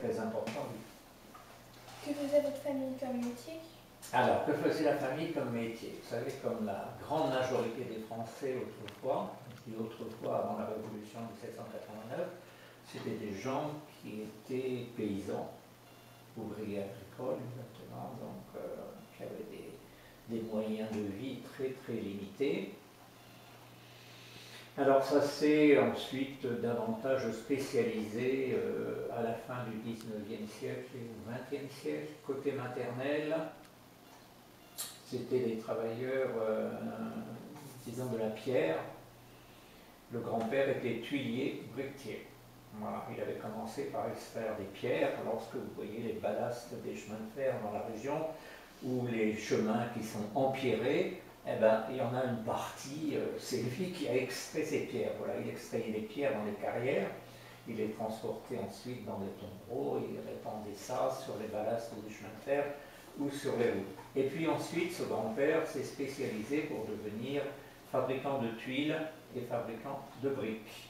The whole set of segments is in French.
très important. Que faisait votre famille comme métier? Alors, que faisait la famille comme métier? Vous savez, comme la grande majorité des Français autrefois, et autrefois avant la Révolution de 1789, c'était des gens qui étaient paysans, ouvriers agricoles exactement, donc qui avaient des moyens de vie très très limités. Alors ça s'est ensuite davantage spécialisé à la fin du 19e siècle et au 20e siècle. Côté maternel, c'était des travailleurs, disons, de la pierre. Le grand-père était tuilier, briquetier. Voilà, il avait commencé par extraire des pierres. Lorsque vous voyez les ballasts des chemins de fer dans la région, ou les chemins qui sont empierrés, eh ben, il y en a une partie, c'est lui qui a extrait ces pierres. Voilà, il extrayait les pierres dans les carrières, il les transportait ensuite dans les tombereaux, il répandait ça sur les ballasts des chemins de fer ou sur les routes. Et puis ensuite, ce grand-père s'est spécialisé pour devenir fabricant de tuiles et fabricant de briques.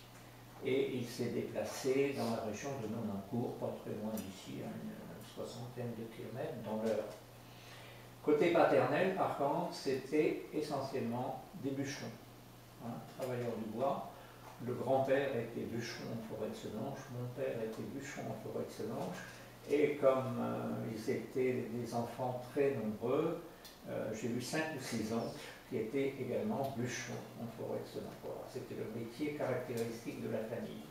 Et il s'est déplacé dans la région de Nonancourt, pas très loin d'ici, à une soixantaine de kilomètres dans l'heure. Côté paternel, par contre, c'était essentiellement des bûcherons, travailleurs du bois. Le grand-père était bûcheron en forêt de Senonches, mon père était bûcheron en forêt de Senonches, et comme ils étaient des enfants très nombreux, j'ai eu 5 ou 6 oncles qui étaient également bûcherons en forêt de Senonches. Voilà, c'était le métier caractéristique de la famille.